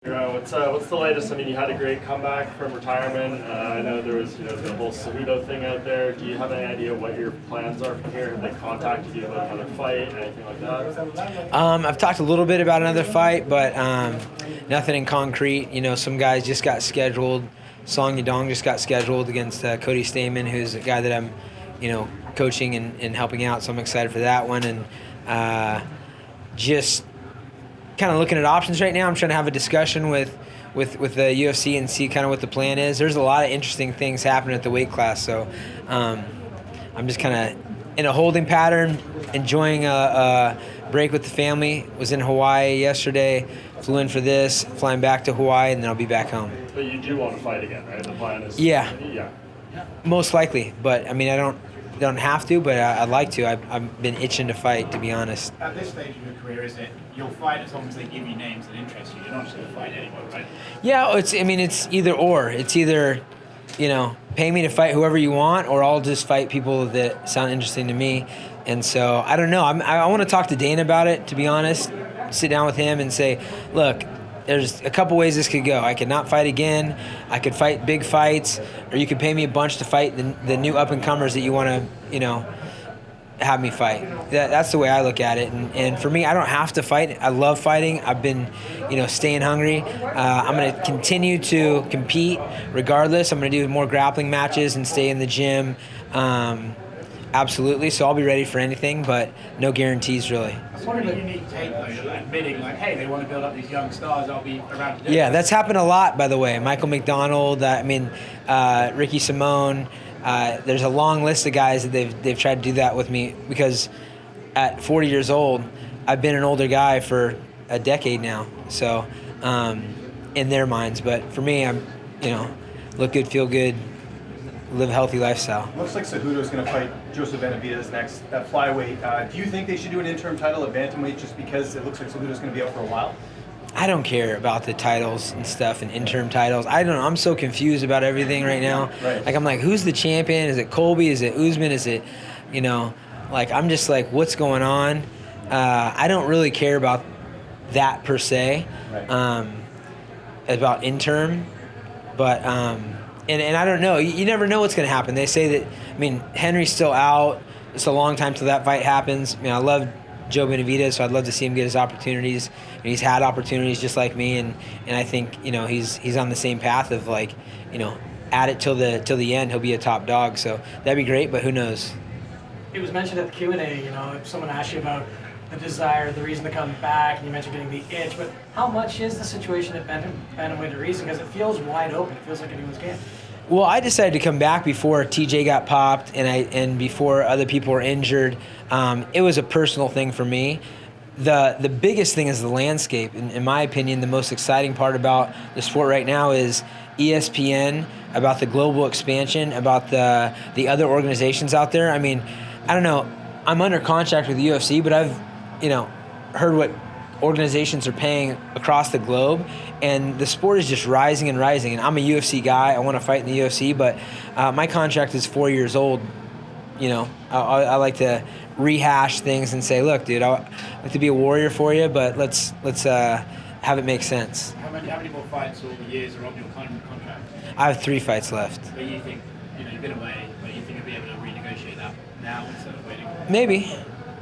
What's the latest? I mean, you had a great comeback from retirement. I know there was the whole Cejudo thing out there. Do you have any idea what your plans are from here? Have they contacted you about another fight, anything like that? I've talked a little bit about another fight, but nothing in concrete. Some guys just got scheduled. Song Yadong just got scheduled against Cody Garbrandt, who's a guy that I'm, coaching and helping out. So I'm excited for that one, and just kind of looking at options right now. I'm trying to have a discussion with the UFC and see kind of what the plan is. There's a lot of interesting things happening at the weight class, so I'm just kind of in a holding pattern, enjoying a break with the family. Was in Hawaii yesterday, flew in for this, flying back to Hawaii, and then I'll be back home. But you do want to fight again, right? The plan is yeah, most likely. But I mean, I don't have to, but I'd like to. I've been itching to fight, to be honest. At this stage of your career, is it you'll fight as long as they give you names that interest you? You're not just going to fight anymore, right? Yeah, it's either or. It's either, pay me to fight whoever you want, or I'll just fight people that sound interesting to me. And so I don't know. I want to talk to Dana about it, to be honest. Sit down with him and say, look, there's a couple ways this could go. I could not fight again. I could fight big fights, or you could pay me a bunch to fight the new up-and-comers that you want to, have me fight. That's the way I look at it. And for me, I don't have to fight. I love fighting. I've been, staying hungry. I'm going to continue to compete regardless. I'm going to do more grappling matches and stay in the gym. Absolutely. So I'll be ready for anything, but no guarantees really. It's one of the unique take, though, admitting, hey, they want to build up these young stars. I'll be around to do Yeah, it. that's happened a lot, by the way. Michael McDonald, Ricky Simone. There's a long list of guys that they've tried to do that with me, because at 40 years old, I've been an older guy for a decade now. So in their minds, but for me, I'm, look good, feel good, live a healthy lifestyle. Looks like Cejudo's going to fight Joseph Benavidez next at flyweight. Do you think they should do an interim title at bantamweight just because it looks like Cejudo's going to be out for a while? I don't care about the titles and stuff and interim titles. I don't know. I'm so confused about everything right now. Right. I'm like, who's the champion? Is it Colby? Is it Usman? Is it, I'm just like, what's going on? I don't really care about that per se, Right. About interim, but and I don't know. You never know what's going to happen. They say that, Henry's still out. It's a long time till that fight happens. I love Joe Benavidez, so I'd love to see him get his opportunities. And he's had opportunities just like me, and I think he's on the same path of at it till the end. He'll be a top dog, so that'd be great. But who knows? It was mentioned at the Q&A. If someone asked you about the desire, the reason to come back, and you mentioned getting the itch, but how much is the situation at bantamweight a reason? Because it feels wide open. It feels like anyone's game. Well, I decided to come back before TJ got popped and before other people were injured. It was a personal thing for me. The biggest thing is the landscape. In my opinion, the most exciting part about the sport right now is ESPN, about the global expansion, about the other organizations out there. I don't know. I'm under contract with the UFC, but I've, heard what organizations are paying across the globe, and the sport is just rising and rising. And I'm a UFC guy. I want to fight in the UFC, but my contract is 4 years old. I like to rehash things and say, look, dude, I like to be a warrior for you, but let's have it make sense. How many more fights over the years are on your contract? I have 3 fights left. But you think, you've been away, but you think you'll be able to renegotiate that now instead of waiting? Maybe.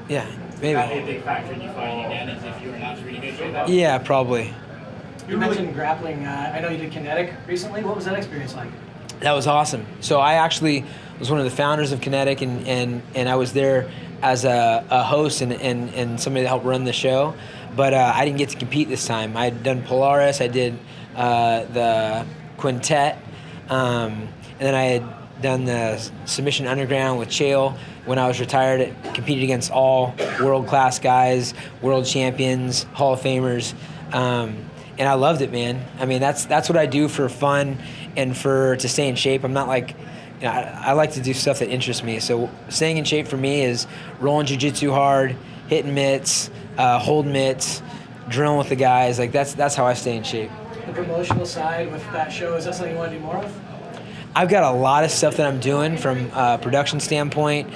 Yeah, maybe. Would that be a big factor in you fighting again, is if you're allowed to renegotiate that? Yeah, probably. You mentioned grappling. I know you did Kinetic recently. What was that experience like? That was awesome. So I actually was one of the founders of Kinetic, and I was there as a host and somebody to help run the show. But I didn't get to compete this time. I had done Polaris, I did the Quintet, and then I had done the Submission Underground with Chael. When I was retired, I competed against all world-class guys, world champions, Hall of Famers, and I loved it, man. That's what I do for fun and to stay in shape. I'm not like, I like to do stuff that interests me. So staying in shape for me is rolling jiu-jitsu hard, hitting mitts, holding mitts, drilling with the guys. That's how I stay in shape. The promotional side with that show, is that something you want to do more of? I've got a lot of stuff that I'm doing from a production standpoint.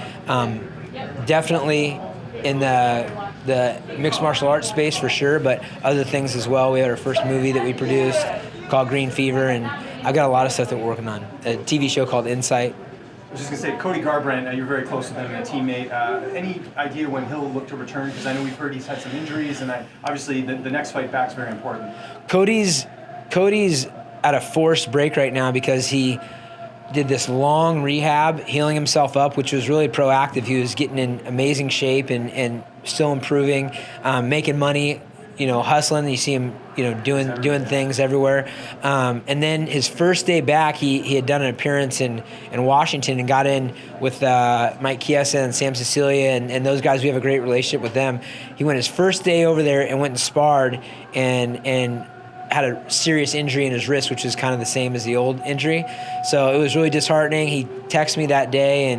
Definitely in the the mixed martial arts space for sure, but other things as well. We had our first movie that we produced called Green Fever, and I've got a lot of stuff that we're working on. A TV show called Insight. I was just going to say, Cody Garbrandt, you're very close with him and a teammate. Any idea when he'll look to return? Because I know we've heard he's had some injuries, and obviously the next fight back is very important. Cody's at a forced break right now because he did this long rehab, healing himself up, which was really proactive. He was getting in amazing shape and still improving, making money, hustling. You see him, doing things everywhere. And then his first day back, he had done an appearance in Washington and got in with Mike Chiesa and Sam Cecilia and those guys. We have a great relationship with them. He went his first day over there and went and sparred and had a serious injury in his wrist, which is kind of the same as the old injury. So it was really disheartening. He texted me that day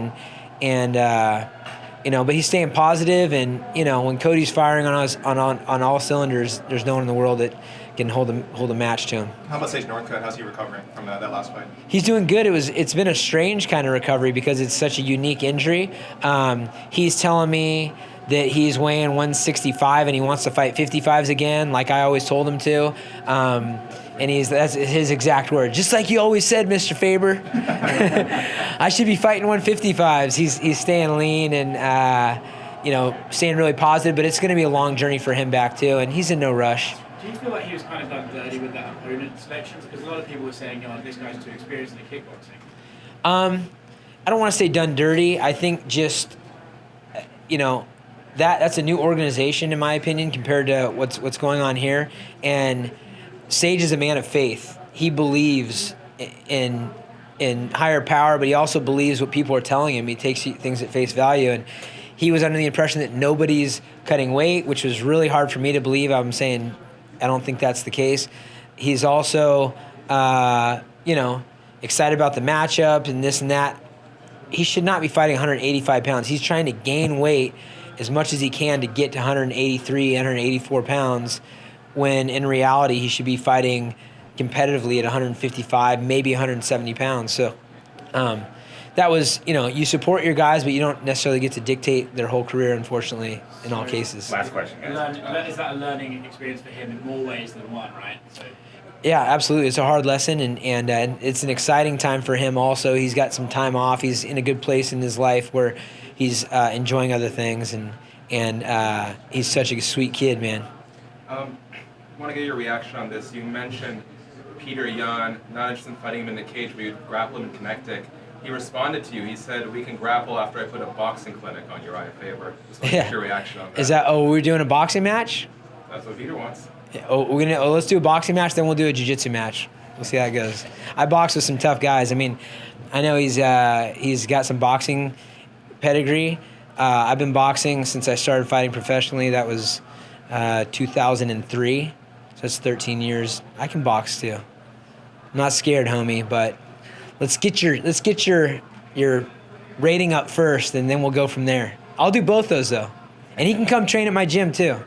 but he's staying positive, and when Cody's firing on all cylinders, there's no one in the world that can hold a match to him. How about Sage Northcutt? How's he recovering from that last fight? He's doing good. It's been a strange kind of recovery because it's such a unique injury. He's telling me that he's weighing 165 and he wants to fight 55s again, like I always told him to. And that's his exact word. Just like you always said, Mr. Faber. I should be fighting 155s. He's staying lean and staying really positive, but it's going to be a long journey for him back too, and he's in no rush. Do you feel like he was kind of done dirty with that opponent selection? Because a lot of people were saying, this guy's too experienced in the kickboxing. I don't want to say done dirty. I think just, that's a new organization in my opinion compared to what's going on here. And Sage is a man of faith. He believes in higher power, but he also believes what people are telling him. He takes things at face value, and he was under the impression that nobody's cutting weight, which was really hard for me to believe. I'm saying I don't think that's the case. He's also, excited about the matchup and this and that. He should not be fighting 185 pounds. He's trying to gain weight as much as he can to get to 183, 184 pounds, when in reality he should be fighting competitively at 155, maybe 170 pounds. So that was, you support your guys, but you don't necessarily get to dictate their whole career, unfortunately, in all cases. Last question, guys. Is that a learning experience for him in more ways than one, right? So. Yeah, absolutely. It's a hard lesson, and it's an exciting time for him also. He's got some time off. He's in a good place in his life where he's enjoying other things, and he's such a sweet kid, man. I want to get your reaction on this. You mentioned Peter Yan, not interested in fighting him in the cage, but you'd grapple him in Kinetic. He responded to you. He said, "We can grapple after I put a boxing clinic on Urijah Faber." Just want to get your reaction on that. We're doing a boxing match? That's what Peter wants. Let's do a boxing match, then we'll do a jiu-jitsu match. We'll see how it goes. I box with some tough guys. I mean, I know he's got some boxing pedigree. I've been boxing since I started fighting professionally. That was 2003. So that's 13 years. I can box too. I'm not scared, homie, but let's get your rating up first, and then we'll go from there. I'll do both those though, and he can come train at my gym too.